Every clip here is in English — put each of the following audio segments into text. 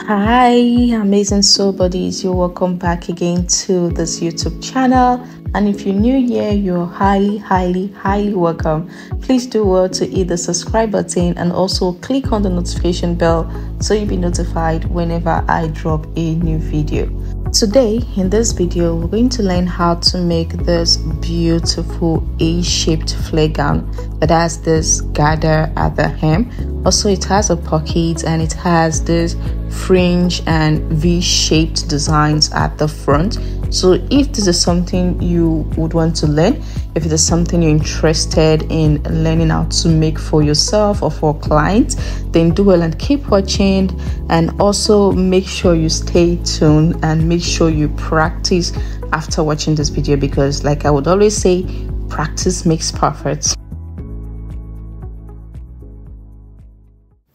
Hi, amazing soul buddies, you're welcome back again to this YouTube channel. And if you're new here, you're highly welcome. Please do well to hit the subscribe button and also click on the notification bell so you'll be notified whenever I drop a new video. Today in this video, we're going to learn how to make this beautiful A-shaped flare gown that has this gather at the hem. Also, it has a pocket and it has this fringe and V-shaped designs at the front. So if this is something you would want to learn, if it is something you're interested in learning how to make for yourself or for clients, then do well and keep watching. And also make sure you stay tuned and make sure you practice after watching this video, because like I would always say, practice makes perfect.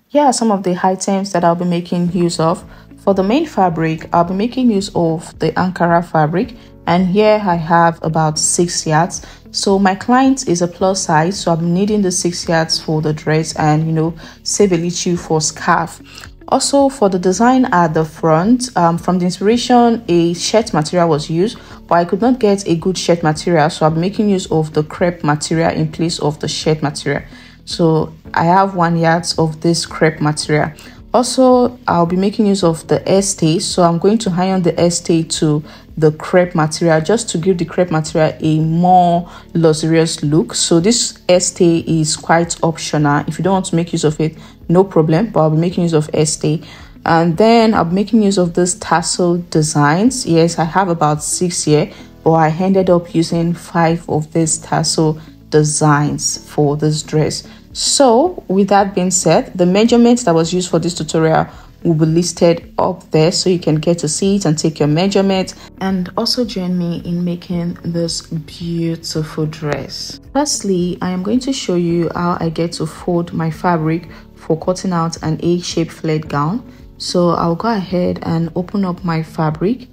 Here are some of the items that I'll be making use of. For the main fabric, I'll be making use of the Ankara fabric, and here I have about 6 yards. So my client is a plus size, so I'm needing the 6 yards for the dress and save a little for scarf. Also, for the design at the front, from the inspiration, a shirt material was used, but I could not get a good shirt material, so I'm making use of the crepe material in place of the shirt material. So I have 1 yard of this crepe material. Also, I'll be making use of the stay, so I'm going to iron the stay to the crepe material just to give the crepe material a more luxurious look. So this stay is quite optional. If you don't want to make use of it, no problem, but I'll be making use of stay. And then I'll be making use of this tassel designs. Yes, I have about 6 here, but I ended up using 5 of these tassel designs for this dress. So with that being said, the measurements that was used for this tutorial will be listed up there so you can get to see it and take your measurements, and also join me in making this beautiful dress. Firstly, I am going to show you how I get to fold my fabric for cutting out an A-shaped flared gown. So I'll go ahead and open up my fabric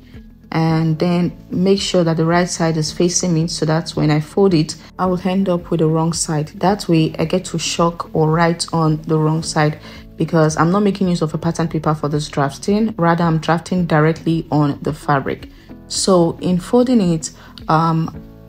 and then make sure that the right side is facing me, so that when I fold it, I will end up with the wrong side. That way I get to shock or write on the wrong side, because I'm not making use of a pattern paper for this drafting, rather I'm drafting directly on the fabric. So in folding it,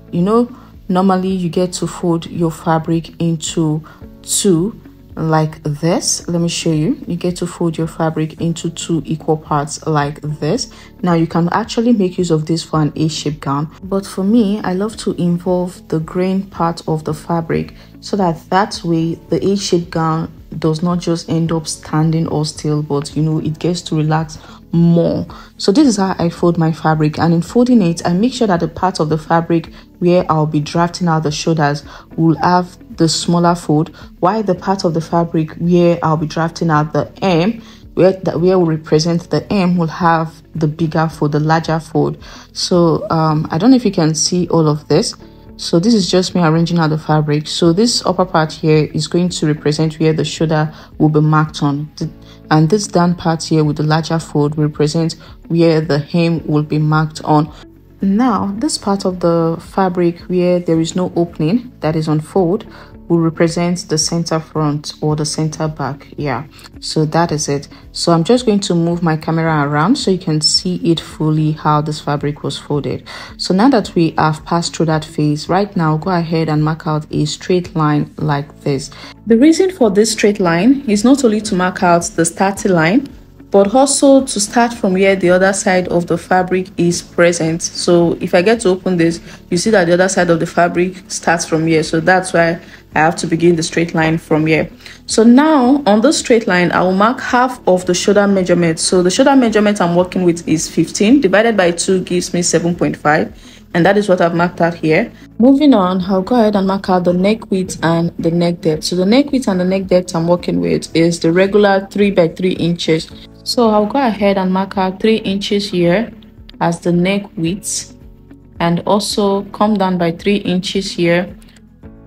normally you get to fold your fabric into 2 like this. Let me show you. You get to fold your fabric into 2 equal parts like this. Now you can actually make use of this for an A-shaped gown, but for me, I love to involve the grain part of the fabric so that way the A-shaped gown does not just end up standing or still, but it gets to relax more. So this is how I fold my fabric, and in folding it, I make sure that the part of the fabric where I'll be drafting out the shoulders will have the smaller fold, while the part of the fabric where I'll be drafting out the hem, where will represent the hem, will have the bigger fold, the larger fold. So I don't know if you can see all of this. So this is just me arranging out the fabric. So this upper part here is going to represent where the shoulder will be marked on, and this down part here with the larger fold will represent where the hem will be marked on. Now this part of the fabric where there is no opening, that is on fold, will represent the center front or the center back. Yeah, so that is it. So I'm just going to move my camera around so you can see it fully how this fabric was folded. So now that we have passed through that phase, right now go ahead and mark out a straight line like this. The reason for this straight line is not only to mark out the starting line, but also to start from where the other side of the fabric is present. So if I get to open this, you see that the other side of the fabric starts from here. So that's why I have to begin the straight line from here. So now on the straight line, I will mark half of the shoulder measurement. So the shoulder measurement I'm working with is 15 divided by 2 gives me 7.5. And that is what I've marked out here. Moving on, I'll go ahead and mark out the neck width and the neck depth. So the neck width and the neck depth I'm working with is the regular 3 by 3 inches. So I'll go ahead and mark out 3 inches here as the neck width, and also come down by 3 inches here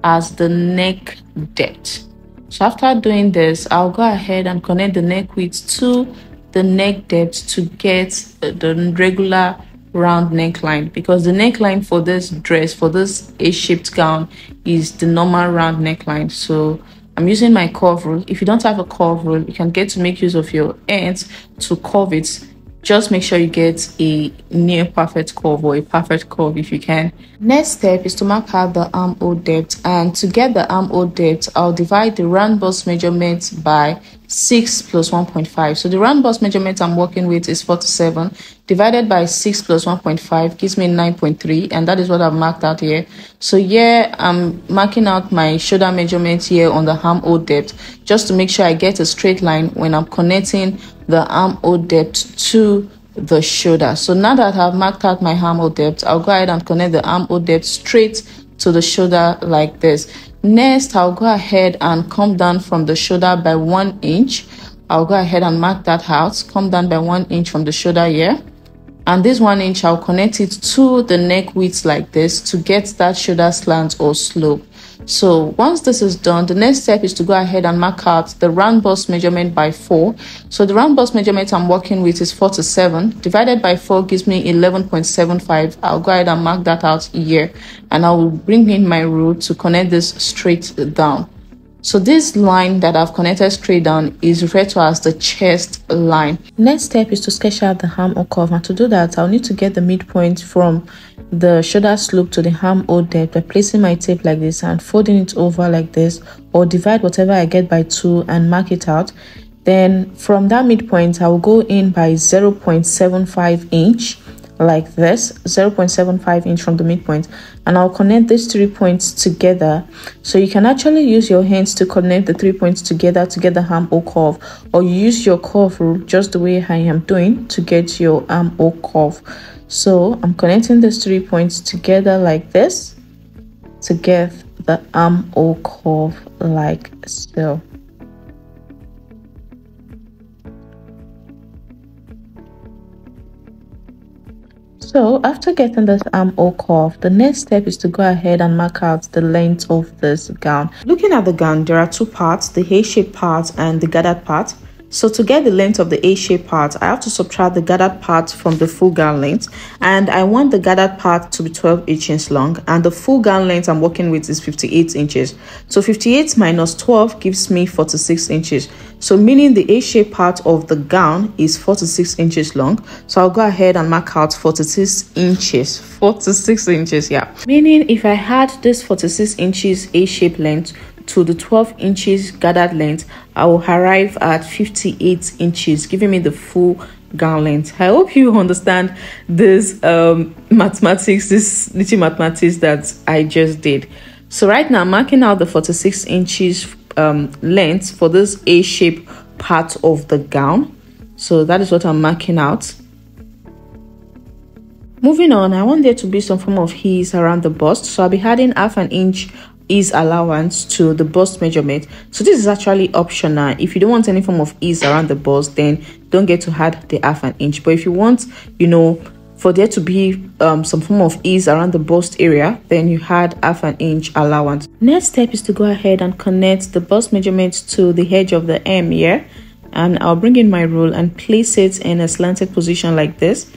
as the neck depth. So after doing this, I'll go ahead and connect the neck width to the neck depth to get the regular round neckline, because the neckline for this dress, for this A-shaped gown, is the normal round neckline. So I'm using my curve rule. If you don't have a curve rule, you can get to make use of your ends to curve it. Just make sure you get a near perfect curve or a perfect curve if you can. Next step is to mark out the armhole depth, and to get the armhole depth, I'll divide the round bust measurement by 6 plus 1.5. So the round bust measurement I'm working with is 47 divided by 6 plus 1.5 gives me 9.3, and that is what I've marked out here. So here I'm marking out my shoulder measurement here on the armhole depth, just to make sure I get a straight line when I'm connecting the armhole depth to the shoulder. So now that I've marked out my armhole depth, I'll go ahead and connect the armhole depth straight to the shoulder like this. Next, I'll go ahead and come down from the shoulder by 1 inch. I'll go ahead and mark that out, come down by 1 inch from the shoulder here. And this 1 inch, I'll connect it to the neck width like this to get that shoulder slant or slope. So once this is done, the next step is to go ahead and mark out the round bust measurement by 4. So the round bust measurement I'm working with is 47 divided by 4 gives me 11.75. I'll go ahead and mark that out here, and I will bring in my rule to connect this straight down. So this line that I've connected straight down is referred to as the chest line. Next step is to sketch out the armhole curve, and to do that, I'll need to get the midpoint from the shoulder slope to the armhole depth by placing my tape like this and folding it over like this, or divide whatever I get by 2 and mark it out. Then from that midpoint, I will go in by 0.75 inch like this, 0.75 inch from the midpoint, and I'll connect these 3 points together. So you can actually use your hands to connect the 3 points together to get the armhole curve, or you use your curve rule just the way I am doing to get your armhole curve. So I'm connecting these 3 points together like this to get the armhole curve like so. So after getting this armhole curve, the next step is to go ahead and mark out the length of this gown. Looking at the gown, there are two parts, the A-shaped part and the gathered part. So to get the length of the A-shaped part, I have to subtract the gathered part from the full gown length, and I want the gathered part to be 12 inches long, and the full gown length I'm working with is 58 inches. So 58 minus 12 gives me 46 inches. So meaning the A-shaped part of the gown is 46 inches long. So I'll go ahead and mark out 46 inches. 46 inches, yeah. Meaning if I had this 46 inches A-shaped length to the 12 inches gathered length, I will arrive at 58 inches, giving me the full gown length. I hope you understand this mathematics, this little mathematics that I just did. So right now I'm marking out the 46 inches length for this A-shaped part of the gown. So that is what I'm marking out. Moving on, I want there to be some form of ease around the bust, so I'll be adding half an inch ease allowance to the bust measurement. So this is actually optional. If you don't want any form of ease around the bust, then don't get to add the half an inch. But if you want, you know, for there to be some form of ease around the bust area, then you add half an inch allowance. Next step is to go ahead and connect the bust measurement to the edge of the hem here, and I'll bring in my rule and place it in a slanted position like this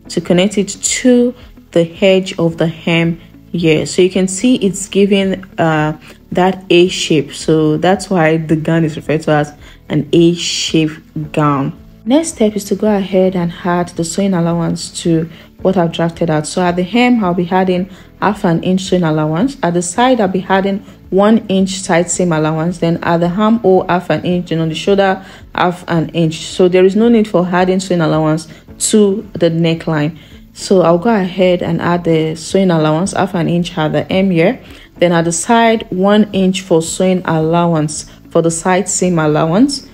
to connect it to the edge of the hem here. So you can see it's giving that A shape, so that's why the gown is referred to as an A-shaped gown. Next step is to go ahead and add the sewing allowance to what I've drafted out. So at the hem, I'll be adding half an inch sewing allowance. At the side, I'll be adding 1 inch side seam allowance. Then at the armhole, half an inch, and on the shoulder, half an inch. So there is no need for adding sewing allowance to the neckline. So I'll go ahead and add the sewing allowance, half an inch at the hem here. Then at the side, 1 inch for sewing allowance for the side seam allowance.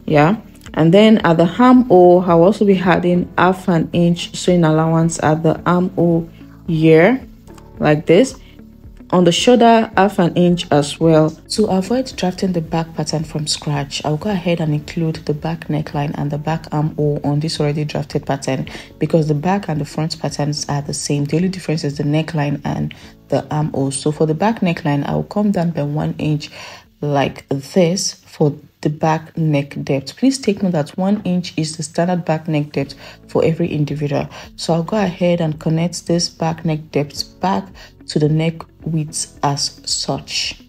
Yeah. And then at the armhole, I'll also be adding half an inch sewing allowance at the armhole here, like this. On the shoulder, half an inch as well. To avoid drafting the back pattern from scratch, I'll go ahead and include the back neckline and the back armhole on this already drafted pattern, because the back and the front patterns are the same. The only difference is the neckline and the armhole. So for the back neckline, I'll come down by 1 inch like this for the back neck depth. Please take note that 1 inch is the standard back neck depth for every individual. So I'll go ahead and connect this back neck depth back to the neck width as such.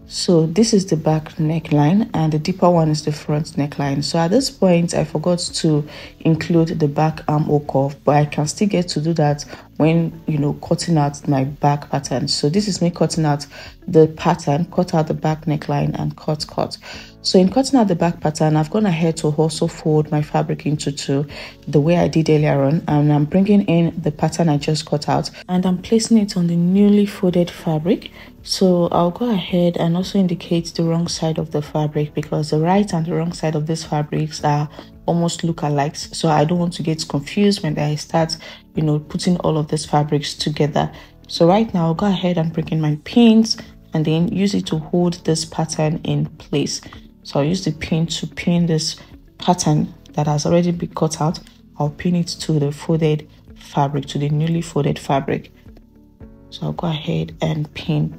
So this is the back neckline and the deeper one is the front neckline. So at this point I forgot to include the back armhole curve, but I can still get to do that when, you know, cutting out my back pattern. So this is me cutting out the pattern, cut out the back neckline and cut. So in cutting out the back pattern, I've gone ahead to also fold my fabric into two the way I did earlier on, and I'm bringing in the pattern I just cut out and I'm placing it on the newly folded fabric. So I'll go ahead and also indicate the wrong side of the fabric, because the right and the wrong side of these fabrics are almost look-alike. So I don't want to get confused when I start, you know, putting all of these fabrics together. So right now I'll go ahead and bring in my pins and then use it to hold this pattern in place. So I'll use the pin to pin this pattern that has already been cut out. I'll pin it to the folded fabric, to the newly folded fabric. So I'll go ahead and pin.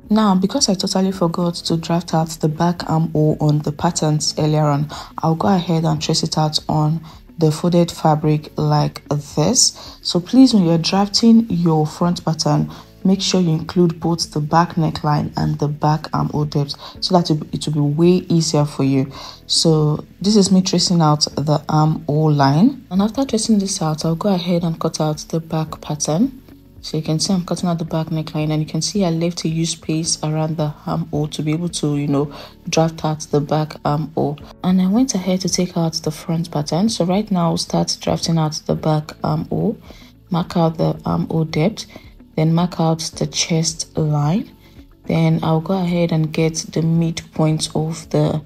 Now, because I totally forgot to draft out the back armhole on the patterns earlier on, I'll go ahead and trace it out on the folded fabric like this. So please, when you're drafting your front pattern, make sure you include both the back neckline and the back armhole depth, so that it will be way easier for you. So this is me tracing out the armhole line, and after tracing this out, I'll go ahead and cut out the back pattern. So you can see I'm cutting out the back neckline, and you can see I left a huge space around the armhole to be able to, you know, draft out the back armhole. And I went ahead to take out the front pattern. So right now I'll start drafting out the back armhole, mark out the armhole depth, then mark out the chest line. Then I'll go ahead and get the midpoint of the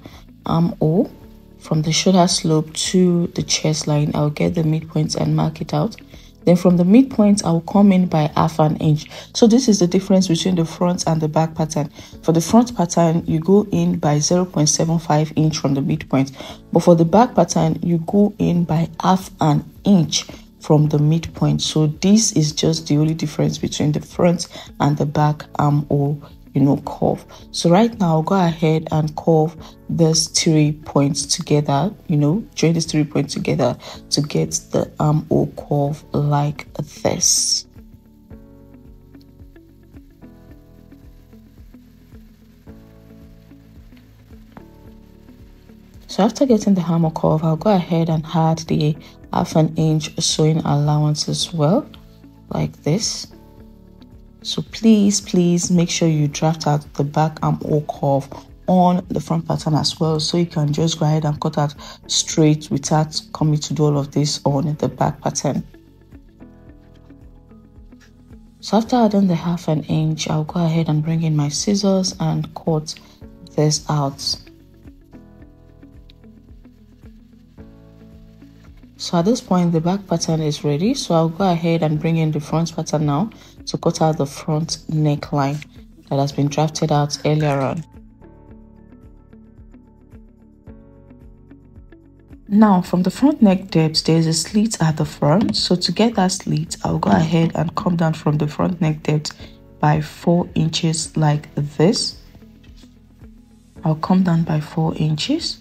armhole from the shoulder slope to the chest line. I'll get the midpoint and mark it out. Then from the midpoint, I'll come in by ½ an inch. So this is the difference between the front and the back pattern. For the front pattern, you go in by 0.75 inch from the midpoint. But for the back pattern, you go in by ½ an inch from the midpoint. So this is just the only difference between the front and the back armhole, you know, curve. So right now I'll go ahead and curve these 3 points together, you know, join these 3 points together to get the armhole curve like this. So after getting the armhole curve, I'll go ahead and add the ½ an inch sewing allowance as well, like this. So please make sure you draft out the back armhole curve on the front pattern as well, so you can just go ahead and cut out straight without coming to do all of this on the back pattern. So after adding the ½ an inch, I'll go ahead and bring in my scissors and cut this out. So at this point, the back pattern is ready. So I'll go ahead and bring in the front pattern now to cut out the front neckline that has been drafted out earlier on. Now from the front neck depth, there's a slit at the front. So to get that slit, I'll go ahead and come down from the front neck depth by 4 inches like this. I'll come down by 4 inches.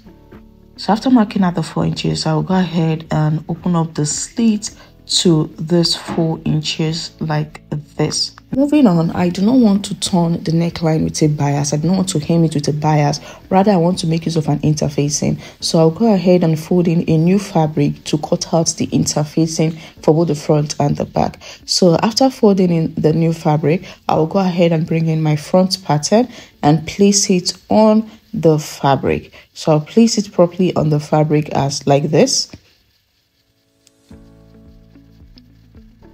So after marking out the 4 inches, I'll go ahead and open up the slit to this 4 inches like this. Moving on, I do not want to turn the neckline with a bias. I do not want to hem it with a bias. Rather, I want to make use of an interfacing. So I'll go ahead and fold in a new fabric to cut out the interfacing for both the front and the back. So after folding in the new fabric, I'll go ahead and bring in my front pattern and place it on the fabric. So I'll place it properly on the fabric as like this.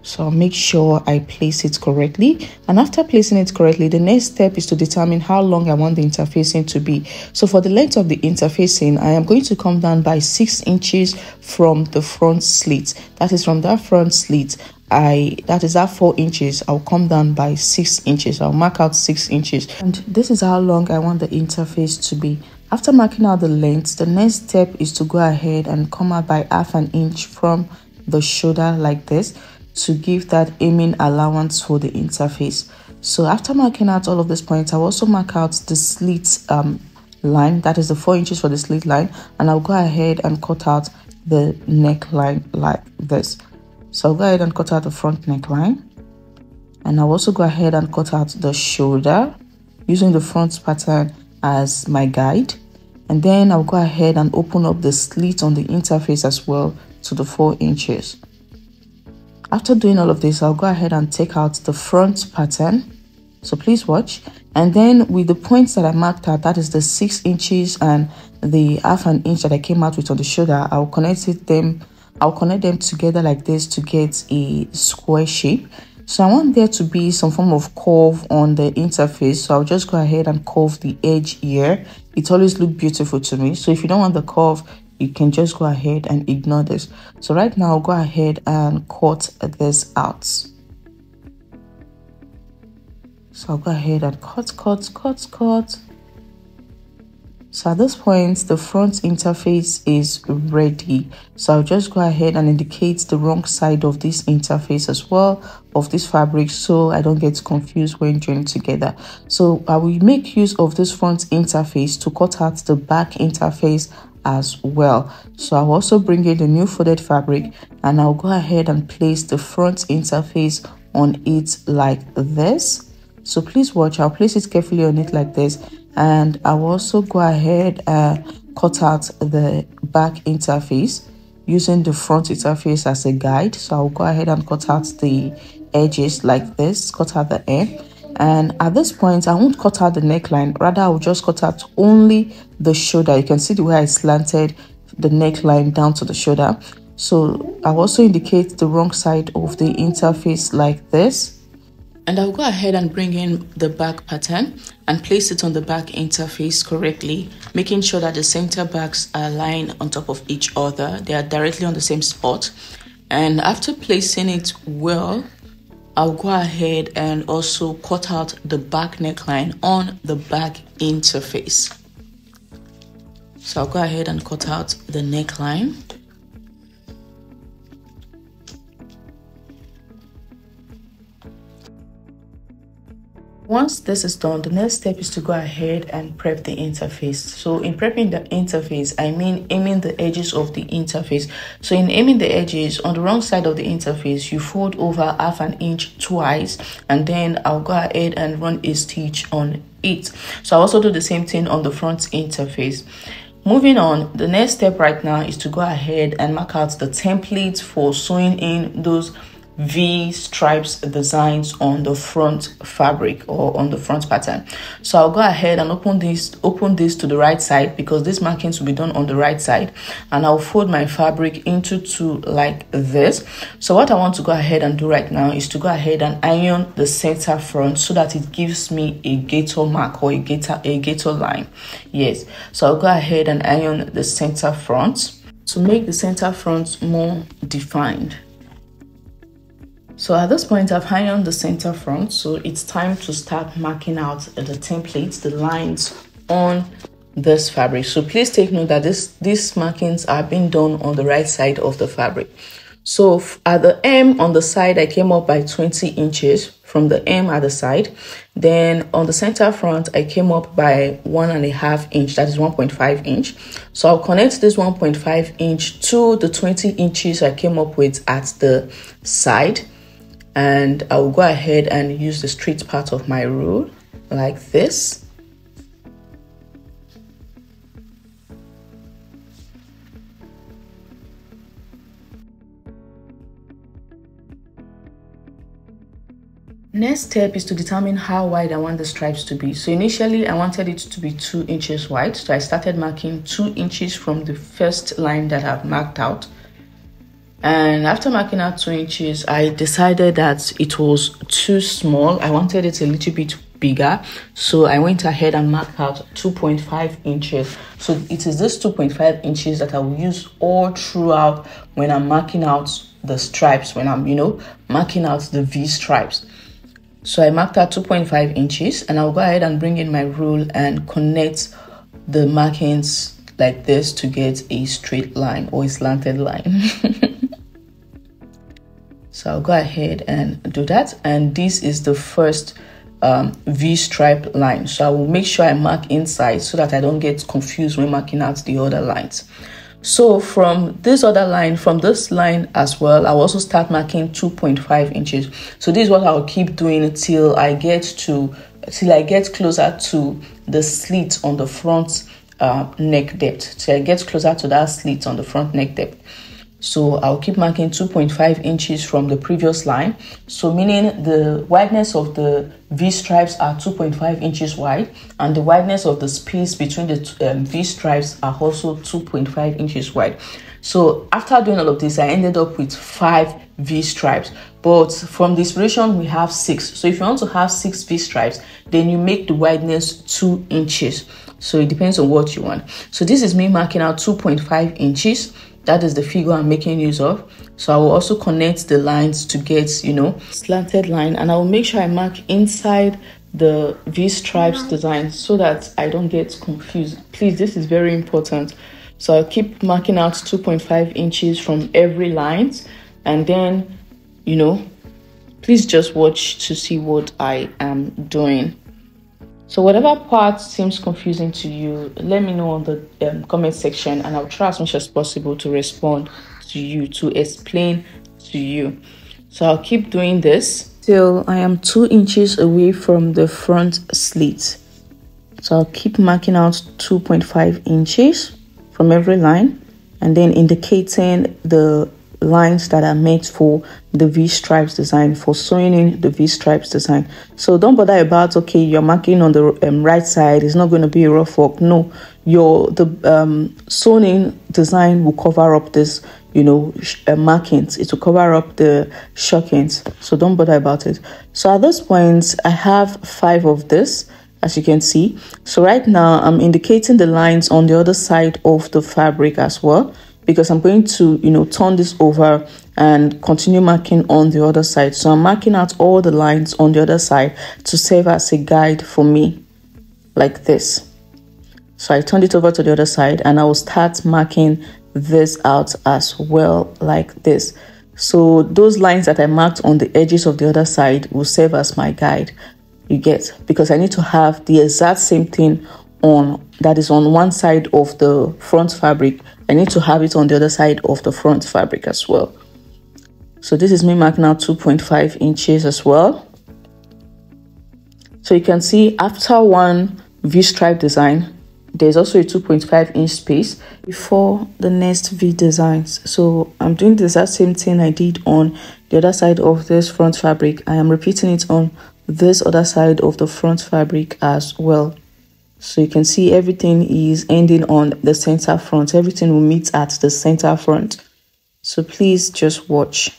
So I'll make sure I place it correctly. And after placing it correctly, the next step is to determine how long I want the interfacing to be. So for the length of the interfacing, I am going to come down by 6 inches from the front slit. That is from that front slit. That is at 4 inches. I'll come down by 6 inches. I'll mark out 6 inches. And this is how long I want the interface to be. After marking out the length, the next step is to go ahead and come out by ½ an inch from the shoulder like this, to give that aiming allowance for the interface. So after marking out all of these points, I'll also mark out the slit line, that is the 4 inches for the slit line, and I'll go ahead and cut out the neckline like this. So I'll go ahead and cut out the front neckline, and I'll also go ahead and cut out the shoulder using the front pattern as my guide. And then I'll go ahead and open up the slit on the interface as well to the 4 inches. After doing all of this, I'll go ahead and take out the front pattern. So please watch. And then with the points that I marked out, that is the 6 inches and the 1/2 inch that I came out with on the shoulder, I'll connect them together like this to get a square shape. So I want there to be some form of curve on the interface, so I'll just go ahead and curve the edge here. It always looks beautiful to me. So if you don't want the curve, you can just go ahead and ignore this. So right now I'll go ahead and cut this out. So I'll go ahead and cut. So at this point, the front interface is ready. So I'll just go ahead and indicate the wrong side of this interface as well, of this fabric, so I don't get confused when joining together. So I will make use of this front interface to cut out the back interface as well. So I'll also bring in the new folded fabric, and I'll go ahead and place the front interface on it like this. So please watch, I'll place it carefully on it like this, and I'll also go ahead and cut out the back interface using the front interface as a guide. So I'll go ahead and cut out the edges like this, cut out the end. And at this point, I won't cut out the neckline, rather I'll just cut out only the shoulder. You can see the way I slanted the neckline down to the shoulder. So I'll also indicate the wrong side of the interface like this. And I'll go ahead and bring in the back pattern and place it on the back interface correctly, making sure that the center backs are aligned on top of each other. They are directly on the same spot. And after placing it well, I'll go ahead and also cut out the back neckline on the back interface. So I'll go ahead and cut out the neckline. Once this is done, the next step is to go ahead and prep the interface. So in prepping the interface, I mean aiming the edges of the interface. So in aiming the edges, on the wrong side of the interface, you fold over 1/2 inch twice, and then I'll go ahead and run a stitch on it. So I'll also do the same thing on the front interface. Moving on, the next step right now is to go ahead and mark out the template for sewing in those V stripes designs on the front fabric or on the front pattern. So I'll go ahead and open this to the right side, because these markings will be done on the right side, and I'll fold my fabric into 2 like this. So what I want to go ahead and do right now is to go ahead and iron the center front so that it gives me a gator mark or a gator line. Yes, so I'll go ahead and iron the center front to make the center front more defined. So at this point, I've ironed the center front, so it's time to start marking out the templates, the lines on this fabric. So please take note that these markings are being done on the right side of the fabric. So at the M on the side, I came up by 20 inches from the M at the side. Then on the center front, I came up by 1.5 inch, that is 1.5 inch. So I'll connect this 1.5 inch to the 20 inches I came up with at the side. And I will go ahead and use the straight part of my rule like this. Next step is to determine how wide I want the stripes to be. So initially I wanted it to be 2 inches wide. So I started marking 2 inches from the first line that I've marked out. And after marking out 2 inches, I decided that it was too small. I wanted it a little bit bigger. So I went ahead and marked out 2.5 inches. So it is this 2.5 inches that I will use all throughout when I'm marking out the stripes, when I'm, marking out the V stripes. So I marked out 2.5 inches, and I'll go ahead and bring in my rule and connect the markings like this to get a straight line or a slanted line. So I'll go ahead and do that, and this is the first V stripe line. So I will make sure I mark inside so that I don't get confused when marking out the other lines. So from this other line, from this line as well, I'll also start marking 2.5 inches. So this is what I'll keep doing till I get closer to the slit on the front neck depth. Till I get closer to that slit on the front neck depth. So I'll keep marking 2.5 inches from the previous line. So meaning the wideness of the V stripes are 2.5 inches wide, and the wideness of the space between the V stripes are also 2.5 inches wide. So after doing all of this, I ended up with 5 V stripes. But from the inspiration, we have 6. So if you want to have 6 V stripes, then you make the wideness 2 inches. So it depends on what you want. So this is me marking out 2.5 inches. That is the figure I'm making use of. So I will also connect the lines to get, slanted line. And I will make sure I mark inside the V stripes design so that I don't get confused. Please, this is very important. So I'll keep marking out 2.5 inches from every line. And then, please just watch to see what I am doing. So whatever part seems confusing to you, let me know on the comment section, and I'll try as much as possible to respond to you, to explain to you. So I'll keep doing this till I am 2 inches away from the front slit. So I'll keep marking out 2.5 inches from every line, and then indicating the lines that are meant for the V stripes design, for sewing in the V stripes design. So don't bother about, okay, you're marking on the right side, it's not going to be a rough work. No, the sewn in design will cover up this markings. It will cover up the shockings, so don't bother about it. So at this point, I have 5 of this, as you can see. So right now I'm indicating the lines on the other side of the fabric as well, because I'm going to, turn this over and continue marking on the other side. So I'm marking out all the lines on the other side to serve as a guide for me, like this. So I turned it over to the other side, and I will start marking this out as well, like this. So those lines that I marked on the edges of the other side will serve as my guide, you get, because I need to have the exact same thing that is on one side of the front fabric. I need to have it on the other side of the front fabric as well. So this is me marking out 2.5 inches as well. So you can see after one V stripe design, there's also a 2.5 inch space before the next V designs. So I'm doing the exact same thing I did on the other side of this front fabric. I am repeating it on this other side of the front fabric as well. So you can see everything is ending on the center front. Everything will meet at the center front. So please just watch.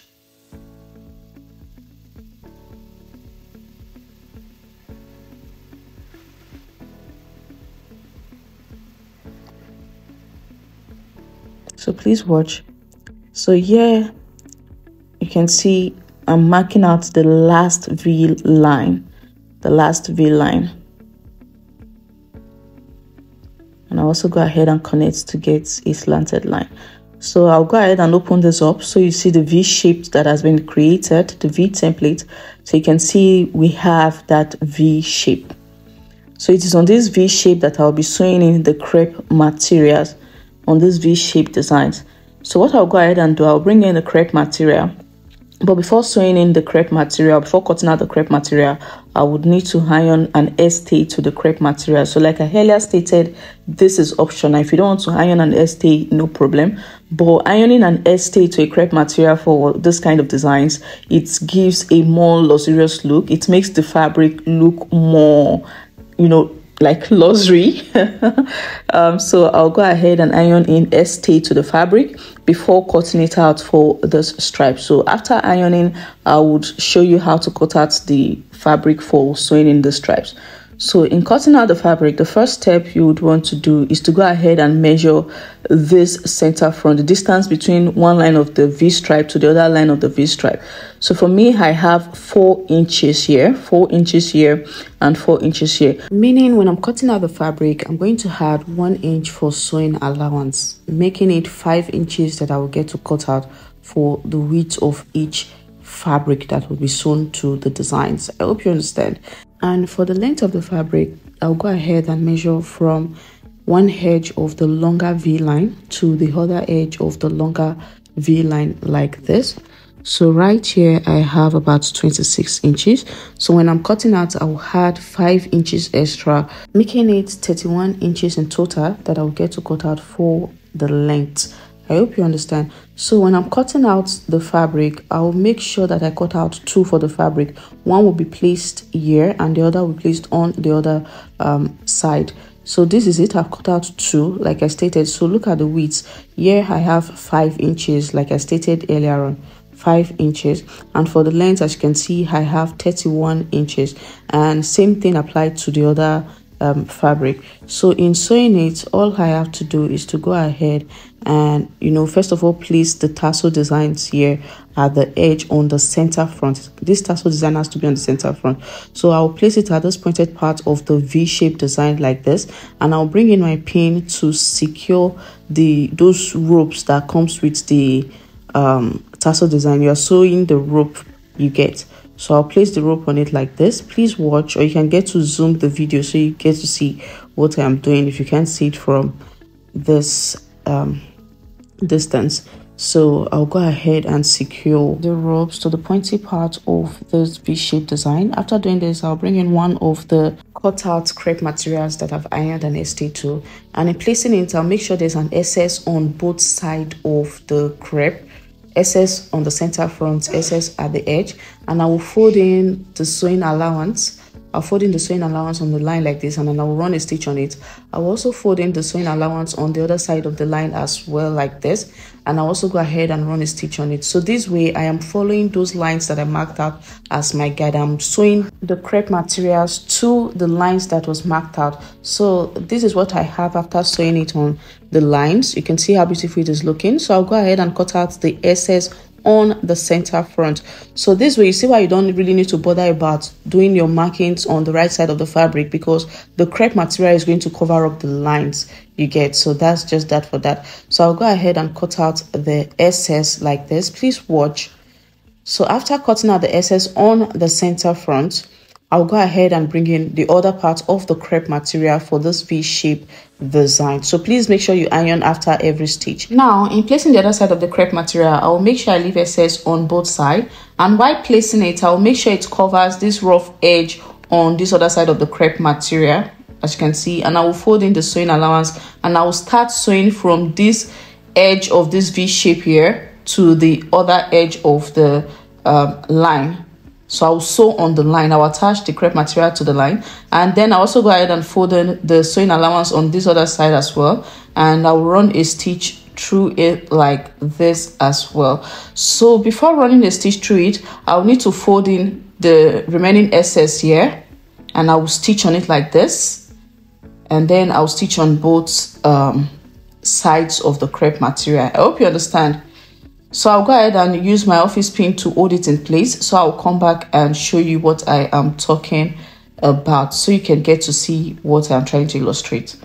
So please watch. So here you can see I'm marking out the last V line. The last V line. And I'll also go ahead and connect to get a slanted line. So I'll go ahead and open this up. So you see the V shape that has been created, the V template. So you can see we have that V shape. So it is on this V shape that I'll be sewing in the crepe materials on this V shape designs. So what I'll go ahead and do, I'll bring in the crepe material. But before sewing in the crepe material, before cutting out the crepe material, I would need to iron an S-stay to the crepe material. So like I earlier stated, this is optional. If you don't want to iron an S-stay, no problem. But ironing an S-stay to a crepe material for this kind of designs, it gives a more luxurious look. It makes the fabric look more, like luxury. So I'll go ahead and iron in S-stay to the fabric before cutting it out for this stripe. So after ironing, I would show you how to cut out the fabric for sewing in the stripes. So in cutting out the fabric, the first step you would want to do is to go ahead and measure this center front, the distance between one line of the V stripe to the other line of the V stripe. So for me, I have 4 inches here, 4 inches here, and 4 inches here. Meaning when I'm cutting out the fabric, I'm going to add 1 inch for sewing allowance, making it 5 inches that I will get to cut out for the width of each fabric that will be sewn to the designs. I hope you understand. And for the length of the fabric, I'll go ahead and measure from one edge of the longer V line to the other edge of the longer V line like this. So right here I have about 26 inches. So when I'm cutting out, I'll add 5 inches extra, making it 31 inches in total that I'll get to cut out for the length. I hope you understand. So when I'm cutting out the fabric, I'll make sure that I cut out 2 for the fabric. One will be placed here and the other will be placed on the other side. So this is it. I've cut out 2 like I stated. So look at the width. Here I have 5 inches like I stated earlier on. 5 inches, and for the length, as you can see, I have 31 inches, and same thing applied to the other fabric. So in sewing it, all I have to do is to go ahead and, you know, first of all, place the tassel designs here at the edge on the center front. This tassel design has to be on the center front, so I'll place it at this pointed part of the V-shaped design like this, and I'll bring in my pin to secure those ropes that comes with the tassel design. You are sewing the rope you get. So I'll place the rope on it like this. Please watch, or you can get to zoom the video so you get to see what I'm doing if you can't see it from this distance. So I'll go ahead and secure the ropes to the pointy part of this V-shaped design. After doing this, I'll bring in one of the cut-out crepe materials that I've ironed and ST to, and in placing it, I'll make sure there's an SS on both sides of the crepe. SS on the center front, SS at the edge, and I will fold in the sewing allowance. I'll fold in the sewing allowance on the line like this, and then I will run a stitch on it. I will also fold in the sewing allowance on the other side of the line as well like this, and I'll also go ahead and run a stitch on it. So this way I am following those lines that I marked out as my guide. I'm sewing the crepe materials to the lines that was marked out. So this is what I have after sewing it on the lines. You can see how beautiful it is looking. So I'll go ahead and cut out the SS on the center front. So this way, you see why you don't really need to bother about doing your markings on the right side of the fabric, because the crepe material is going to cover up the lines you get. So that's just that for that. So I'll go ahead and cut out the SS like this. Please watch. So after cutting out the SS on the center front, I'll go ahead and bring in the other part of the crepe material for this V-shape design. So please make sure you iron after every stitch. Now, in placing the other side of the crepe material, I will make sure I leave SS on both sides, and while placing it, I will make sure it covers this rough edge on this other side of the crepe material, as you can see, and I will fold in the sewing allowance, and I will start sewing from this edge of this V shape here to the other edge of the line. So I'll sew on the line. I'll attach the crepe material to the line, and then I'll also go ahead and fold in the sewing allowance on this other side as well, and I'll run a stitch through it like this as well. So before running a stitch through it, I'll need to fold in the remaining SS here, and I will stitch on it like this, and then I'll stitch on both sides of the crepe material. I hope you understand. So I'll go ahead and use my office pin to hold it in place. So I'll come back and show you what I am talking about, so you can get to see what I'm trying to illustrate.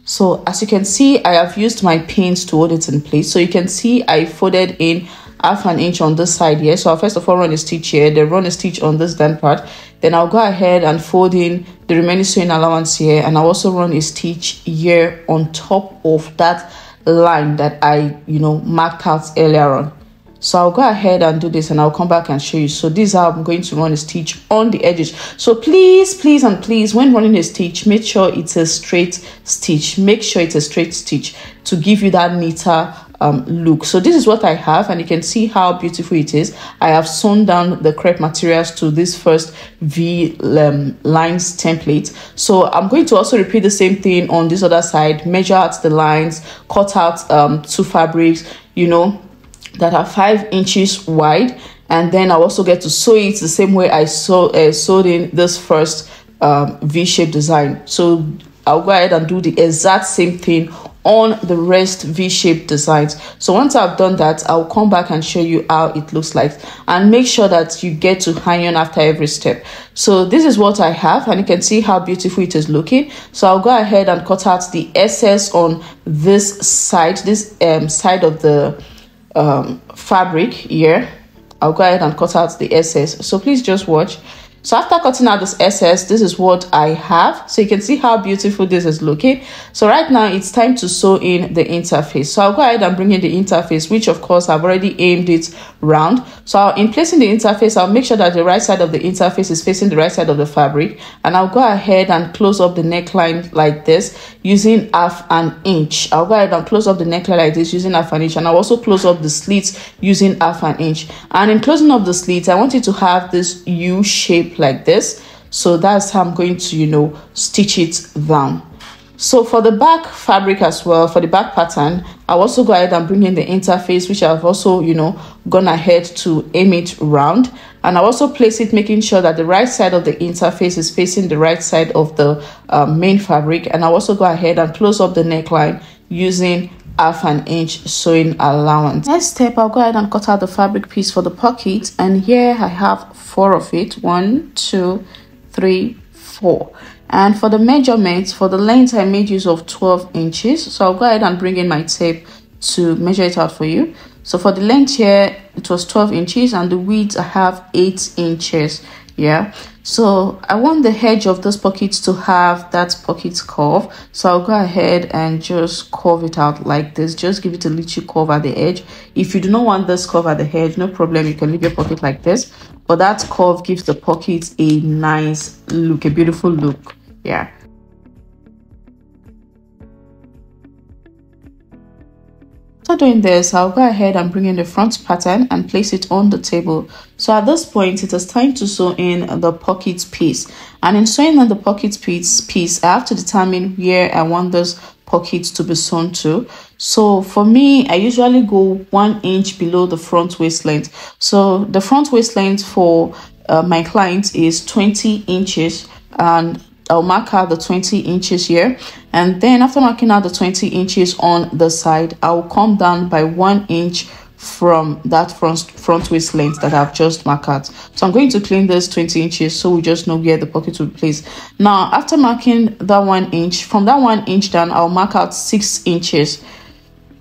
So as you can see, I have used my pins to hold it in place. So you can see I folded in ½ an inch on this side here. So I'll first of all run a stitch here, then run a stitch on this down part. Then I'll go ahead and fold in the remaining sewing allowance here, and I'll also run a stitch here on top of that line that I marked out earlier on. So I'll go ahead and do this, and I'll come back and show you. So this is how I'm going to run a stitch on the edges. So please when running a stitch, make sure it's a straight stitch. Make sure it's a straight stitch to give you that neater look. So this is what I have, and you can see how beautiful it is. I have sewn down the crepe materials to this first V lines template. So I'm going to also repeat the same thing on this other side. Measure out the lines, cut out 2 fabrics that are 5 inches wide, and then I'll also get to sew it the same way I sewed in this first V-shaped design. So I'll go ahead and do the exact same thing on the rest V-shaped designs. So once I've done that, I'll come back and show you how it looks like, and make sure that you get to iron after every step. So this is what I have, and you can see how beautiful it is looking. So I'll go ahead and cut out the SS on this side, side of the fabric here. I'll go ahead and cut out the SS. So please just watch. So after cutting out this excess, this is what I have. So you can see how beautiful this is looking. So right now it's time to sew in the interface. So I'll go ahead and bring in the interface, which of course I've already aimed it round. So in placing the interface, I'll make sure that the right side of the interface is facing the right side of the fabric, and I'll go ahead and close up the neckline like this using 1/2 inch. I'll go ahead and close up the neckline like this using 1/2 inch, and I'll also close up the slits using 1/2 inch. And in closing up the slits, I want it to have this U shape like this. So that's how I'm going to stitch it down. So for the back fabric as well, for the back pattern, I'll also go ahead and bring in the interface, which I've also gone ahead to aim it round, and I'll also place it making sure that the right side of the interface is facing the right side of the main fabric. And I'll also go ahead and close up the neckline using 1/2 inch sewing allowance. Next step, I'll go ahead and cut out the fabric piece for the pocket, and here I have 4 of it. 1, 2, 3, 4. And for the measurements, for the length, I made use of 12 inches. So I'll go ahead and bring in my tape to measure it out for you. So for the length here, it was 12 inches, and the width I have 8 inches. Yeah, so I want the edge of this pocket to have that pocket curve. So I'll go ahead and just curve it out like this. Just give it a little curve at the edge. If you do not want this curve at the edge, no problem, you can leave your pocket like this, but that curve gives the pocket a nice look, a beautiful look. Yeah. After doing this, I'll go ahead and bring in the front pattern and place it on the table. So at this point, it is time to sew in the pocket piece. And in sewing in the pocket piece, I have to determine where I want this pocket to be sewn to. So for me, I usually go 1 inch below the front waist length. So the front waist length for my client is 20 inches, and I'll mark out the 20 inches here, and then after marking out the 20 inches on the side, I'll come down by 1 inch from that front waist length that I've just marked out. So I'm going to clean this 20 inches so we just know where the pocket will be placed. Now after marking that 1 inch, from that 1 inch down, I'll mark out 6 inches.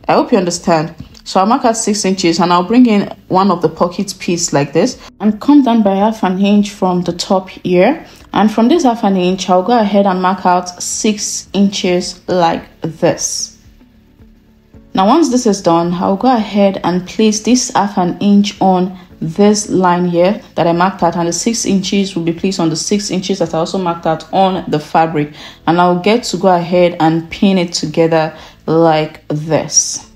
I hope you understand. So I'll mark out 6 inches, and I'll bring in one of the pocket piece like this and come down by 1/2 inch from the top here. And from this 1/2 inch, I'll go ahead and mark out 6 inches like this. Now once this is done, I'll go ahead and place this 1/2 inch on this line here that I marked out, and the 6 inches will be placed on the 6 inches that I also marked out on the fabric. And I'll get to go ahead and pin it together like this.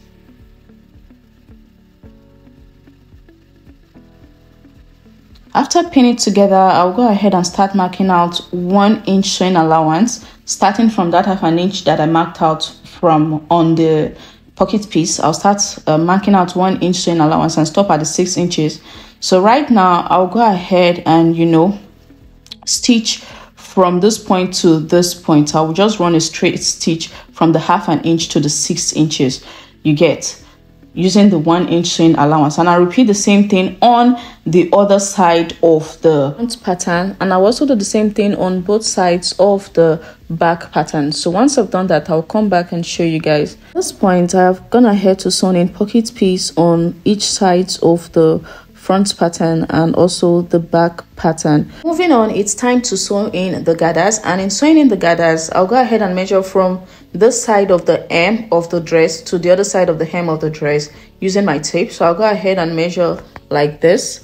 After pinning it together, I'll go ahead and start marking out 1 inch sewing allowance, starting from that 1/2 inch that I marked out from on the pocket piece. I'll start marking out 1 inch sewing allowance and stop at the 6 inches. So right now, I'll go ahead and stitch from this point to this point. I will just run a straight stitch from the 1/2 inch to the 6 inches. You get, using the 1 inch sewing allowance, and I'll repeat the same thing on the other side of the front pattern, and I'll also do the same thing on both sides of the back pattern. So once I've done that, I'll come back and show you guys. At this point, I've gone ahead to sew in pocket piece on each side of the front pattern and also the back pattern. Moving on, it's time to sew in the gathers, and in sewing in the gathers, I'll go ahead and measure from this side of the hem of the dress to the other side of the hem of the dress using my tape. So I'll go ahead and measure like this,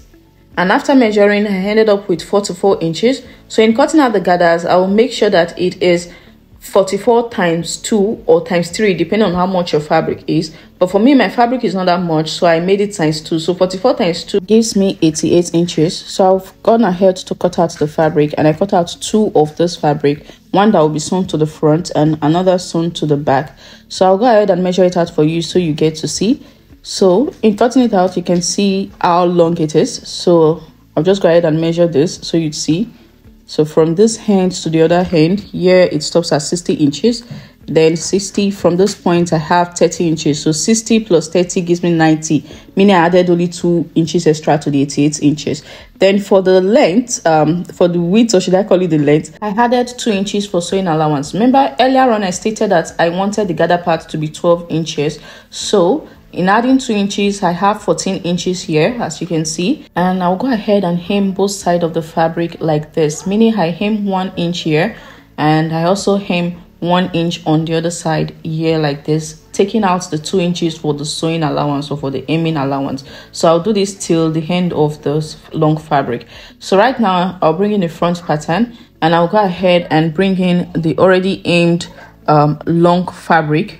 and after measuring, I ended up with 44 inches. So in cutting out the gathers, I will make sure that it is 44 times 2 or times 3, depending on how much your fabric is. But for me, my fabric is not that much, so I made it times 2. So 44 times 2 gives me 88 inches. So I've gone ahead to cut out the fabric, and I cut out 2 of this fabric, one that will be sewn to the front and another sewn to the back. So I'll go ahead and measure it out for you so you get to see. So in cutting it out, you can see how long it is. So I'll just go ahead and measure this so you'd see. So from this hand to the other hand, here it stops at 60 inches. Then 60, from this point I have 30 inches. So 60 plus 30 gives me 90, meaning I added only 2 inches extra to the 88 inches. Then for the length, for the width, or should I call it the length, I added 2 inches for sewing allowance. Remember earlier on I stated that I wanted the gather part to be 12 inches. So in adding 2 inches, I have 14 inches here, as you can see. And I'll go ahead and hem both sides of the fabric like this, meaning I hem 1 inch here, and I also hem 1 inch on the other side here like this, taking out the 2 inches for the sewing allowance or for the hemming allowance. So I'll do this till the end of the long fabric. So right now I'll bring in the front pattern, and I'll go ahead and bring in the already hemmed long fabric.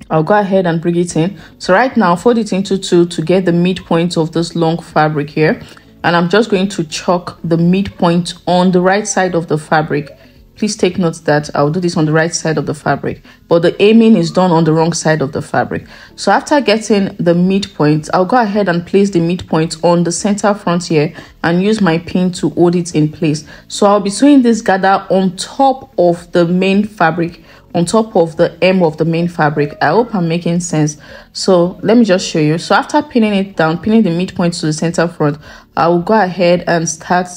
I'll go ahead and bring it in. So right now fold it into 2 to get the midpoint of this long fabric here, and I'm just going to chalk the midpoint on the right side of the fabric. Please take note that I'll do this on the right side of the fabric, but the hemming is done on the wrong side of the fabric. So after getting the midpoint, I'll go ahead and place the midpoint on the center front here and use my pin to hold it in place. So I'll be sewing this gather on top of the main fabric, on top of the hem of the main fabric. I hope I'm making sense. So let me just show you. So after pinning it down, pinning the midpoint to the center front, I will go ahead and start,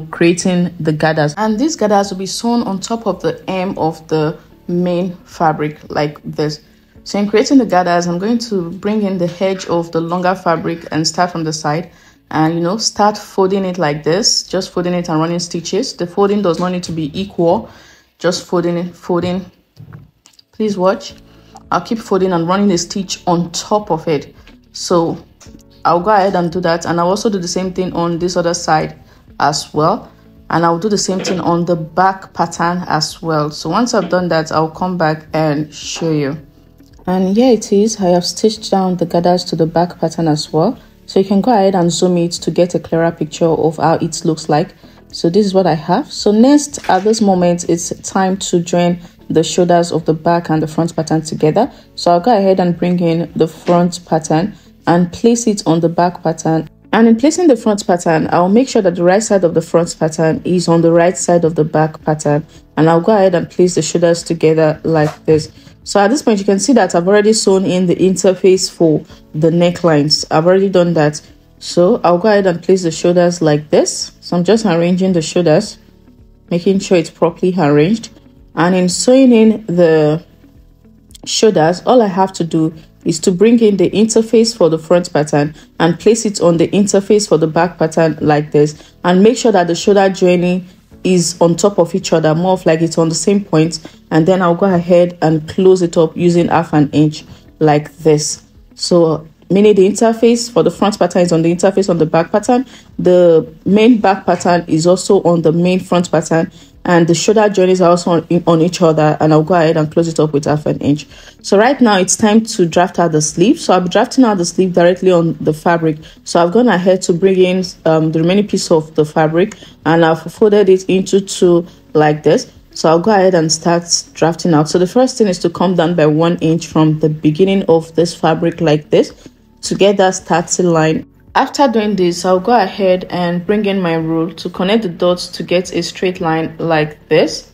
creating the gathers. And these gathers will be sewn on top of the hem of the main fabric like this. So in creating the gathers, I'm going to bring in the edge of the longer fabric and start from the side, and start folding it like this, just folding it and running stitches. The folding does not need to be equal, just folding. Please watch. I'll keep folding and running a stitch on top of it. So I'll go ahead and do that, and I'll also do the same thing on this other side as well, and I'll do the same thing on the back pattern as well. So once I've done that, I'll come back and show you. And here it is. I have stitched down the gathers to the back pattern as well, so you can go ahead and zoom it to get a clearer picture of how it looks like. So this is what I have. So next, at this moment, it's time to join the shoulders of the back and the front pattern together. So I'll go ahead and bring in the front pattern and place it on the back pattern. And in placing the front pattern, I'll make sure that the right side of the front pattern is on the right side of the back pattern, and I'll go ahead and place the shoulders together like this. So at this point, you can see that I've already sewn in the interface for the necklines. I've already done that. So I'll go ahead and place the shoulders like this. So I'm just arranging the shoulders, making sure it's properly arranged. And in sewing in the shoulders, all I have to do is to bring in the interface for the front pattern and place it on the interface for the back pattern like this, and make sure that the shoulder joining is on top of each other, more of like it's on the same point. And then I'll go ahead and close it up using 1/2 inch like this. So meaning the interface for the front pattern is on the interface on the back pattern, the main back pattern is also on the main front pattern, and the shoulder joinings are also on each other, and I'll go ahead and close it up with 1/2 inch. So right now it's time to draft out the sleeve. So I'll be drafting out the sleeve directly on the fabric. So I've gone ahead to bring in the remaining piece of the fabric, and I've folded it into 2 like this. So I'll go ahead and start drafting out. So the first thing is to come down by 1 inch from the beginning of this fabric like this to get that starting line. After doing this, I'll go ahead and bring in my rule to connect the dots to get a straight line like this.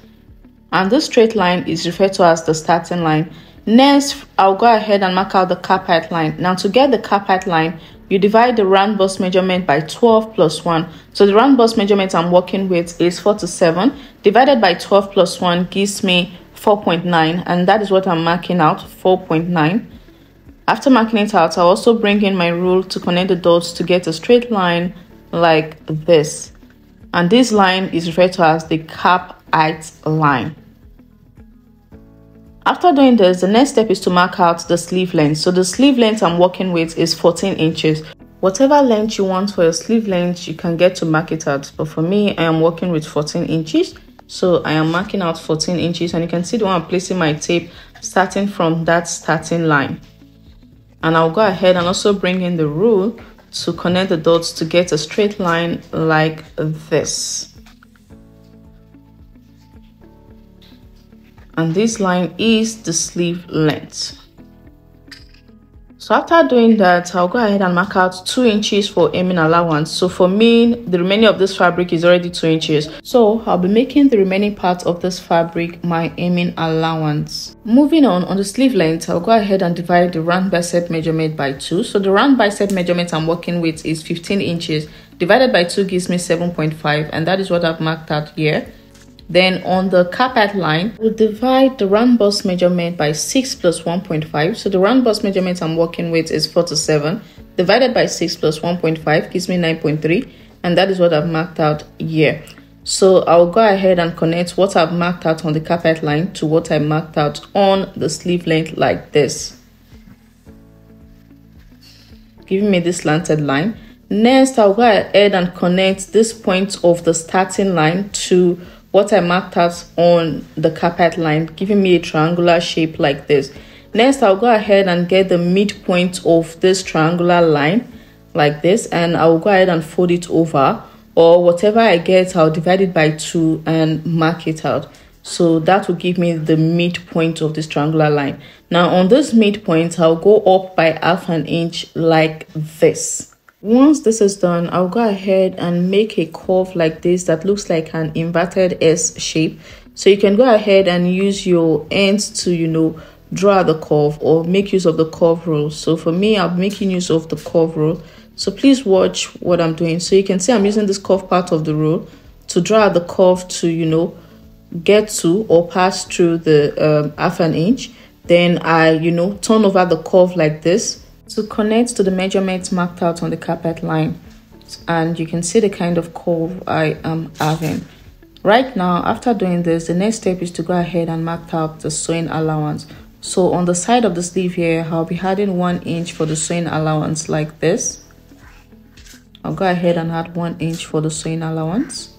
And this straight line is referred to as the starting line. Next, I'll go ahead and mark out the carpet line. Now to get the carpet line, you divide the round bust measurement by 12 plus 1. So the round bust measurement I'm working with is 4 to 7. Divided by 12 plus 1 gives me 4.9, and that is what I'm marking out, 4.9. After marking it out, I'll also bring in my rule to connect the dots to get a straight line like this. And this line is referred to as the cap height line. After doing this, the next step is to mark out the sleeve length. So the sleeve length I'm working with is 14 inches. Whatever length you want for your sleeve length, you can get to mark it out. But for me, I am working with 14 inches. So I am marking out 14 inches, and you can see the one I'm placing my tape starting from that starting line. And I'll go ahead and also bring in the rule to connect the dots to get a straight line like this. And this line is the sleeve length. So after doing that, I'll go ahead and mark out 2 inches for hemming allowance. So for me, the remaining of this fabric is already 2 inches. So I'll be making the remaining part of this fabric my hemming allowance. Moving on the sleeve length, I'll go ahead and divide the round bicep measurement by 2. So the round bicep measurement I'm working with is 15 inches. Divided by 2 gives me 7.5, and that is what I've marked out here. Then on the carpet line, we'll divide the round bust measurement by 6 plus 1.5. So the round bust measurement I'm working with is 47. Divided by 6 plus 1.5 gives me 9.3. And that is what I've marked out here. So I'll go ahead and connect what I've marked out on the carpet line to what I marked out on the sleeve length like this, giving me this slanted line. Next, I'll go ahead and connect this point of the starting line to what I marked out on the carpet line, giving me a triangular shape like this. Next, I'll go ahead and get the midpoint of this triangular line like this, and I'll go ahead and fold it over, or whatever I get, I'll divide it by 2 and mark it out. So that will give me the midpoint of this triangular line. Now on this midpoint, I'll go up by ½ an inch like this. Once this is done, I'll go ahead and make a curve like this that looks like an inverted S shape. So you can go ahead and use your ends to, draw the curve or make use of the curve rule. So for me, I'm making use of the curve rule. So please watch what I'm doing. So you can see I'm using this curve part of the rule to draw the curve to, get to or pass through the ½ an inch. Then I, turn over the curve like this to connect to the measurements marked out on the carpet line. And you can see the kind of curve I am having. Right now, after doing this, the next step is to go ahead and mark out the sewing allowance. So on the side of the sleeve here, I'll be adding 1 inch for the sewing allowance like this. I'll go ahead and add 1 inch for the sewing allowance.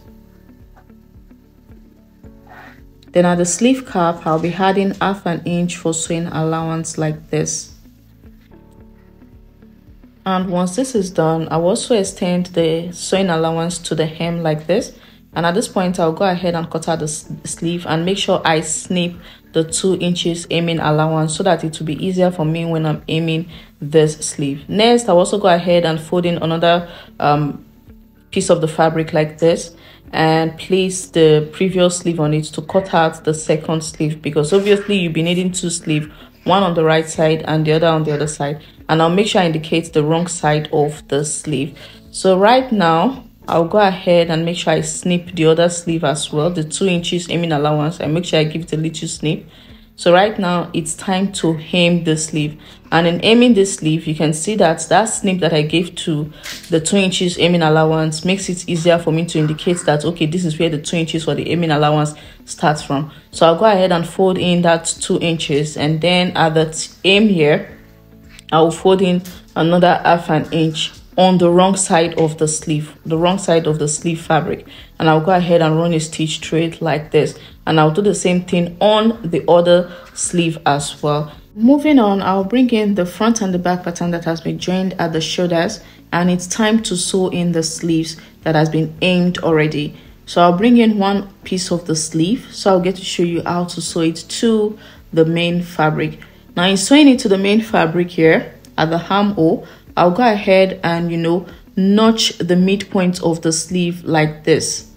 Then at the sleeve cap, I'll be adding ½ an inch for sewing allowance like this. And once this is done, I'll also extend the sewing allowance to the hem like this. And at this point, I'll go ahead and cut out the sleeve and make sure I snip the 2 inches aiming allowance so that it will be easier for me when I'm aiming this sleeve. Next, I'll also go ahead and fold in another piece of the fabric like this and place the previous sleeve on it to cut out the second sleeve, because obviously you'll be needing 2 sleeves, one on the right side and the other on the other side. And I'll make sure I indicate the wrong side of the sleeve. So right now, I'll go ahead and make sure I snip the other sleeve as well, the 2 inches aiming allowance, and make sure I give it a little snip. So right now it's time to aim the sleeve, and in aiming this sleeve, you can see that snip that I gave to the 2 inches aiming allowance makes it easier for me to indicate that, okay, this is where the 2 inches for the aiming allowance starts from. So I'll go ahead and fold in that 2 inches, and then at the aim here, I'll fold in another ½ an inch on the wrong side of the sleeve, fabric, and I'll go ahead and run a stitch through it like this, and I'll do the same thing on the other sleeve as well. Moving on, I'll bring in the front and the back pattern that has been joined at the shoulders, and it's time to sew in the sleeves that has been aimed already. So I'll bring in one piece of the sleeve, so I'll get to show you how to sew it to the main fabric. Now in sewing it to the main fabric here at the armhole, I'll go ahead and, notch the midpoint of the sleeve like this.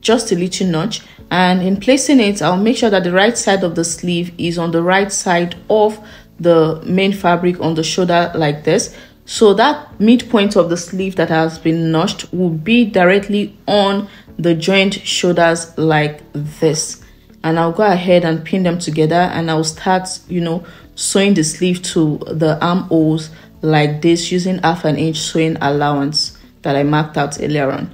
Just a little notch. And in placing it, I'll make sure that the right side of the sleeve is on the right side of the main fabric on the shoulder like this. So that midpoint of the sleeve that has been notched will be directly on the joined shoulders like this. And I'll go ahead and pin them together, and I'll start, sewing the sleeve to the armholes like this using ½ an inch sewing allowance that I marked out earlier on.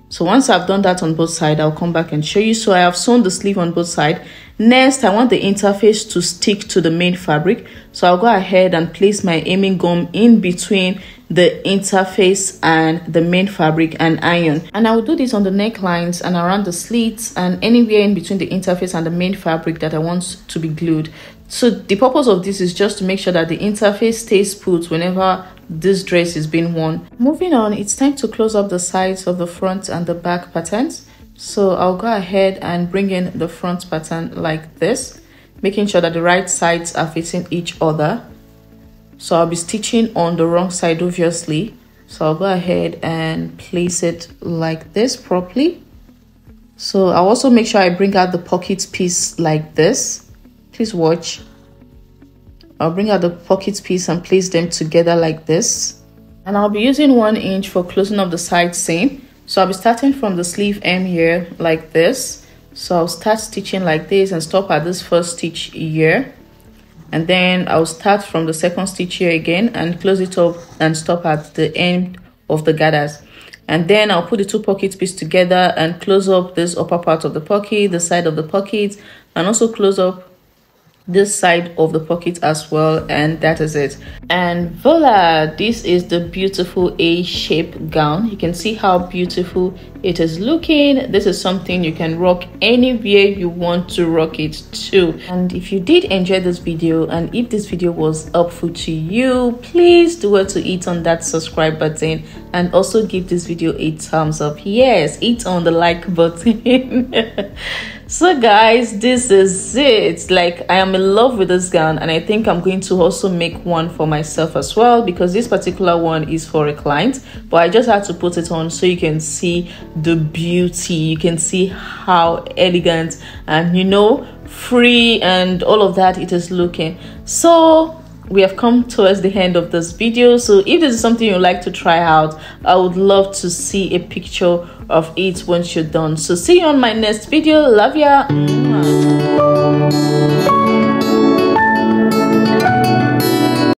So once I've done that on both sides, I'll come back and show you. So I have sewn the sleeve on both sides. Next, I want the interface to stick to the main fabric. So I'll go ahead and place my aiming gum in between the interface and the main fabric and iron. And I will do this on the necklines and around the slits and anywhere in between the interface and the main fabric that I want to be glued. So the purpose of this is just to make sure that the interface stays put whenever this dress is being worn. Moving on, it's time to close up the sides of the front and the back patterns. So I'll go ahead and bring in the front pattern like this, making sure that the right sides are facing each other. So I'll be stitching on the wrong side, obviously. So I'll go ahead and place it like this properly. So I'll also make sure I bring out the pocket piece like this. Please watch. I'll bring out the pocket piece and place them together like this. And I'll be using 1 inch for closing up the side seam. So I'll be starting from the sleeve hem here like this. So I'll start stitching like this and stop at this first stitch here, and then I'll start from the second stitch here again and close it up and stop at the end of the gathers. And then I'll put the two pocket pieces together and close up this upper part of the pocket, the side of the pocket, and also close up this side of the pocket as well, and that is it. And voila, this is the beautiful A-shape gown. You can see how beautiful it is looking. This is something you can rock anywhere you want to rock it to. And if you did enjoy this video, and if this video was helpful to you, please do well to hit on that subscribe button and also give this video a thumbs up. Yes, hit on the like button. So guys, this is it. Like, I am in love with this gown, and I think I'm going to also make one for myself as well, because this particular one is for a client, but I just had to put it on so you can see the beauty. You can see how elegant and, you know, free and all of that it is looking. So we have come towards the end of this video. So if this is something you'd like to try out, I would love to see a picture of it once you're done. So see you on my next video. Love ya.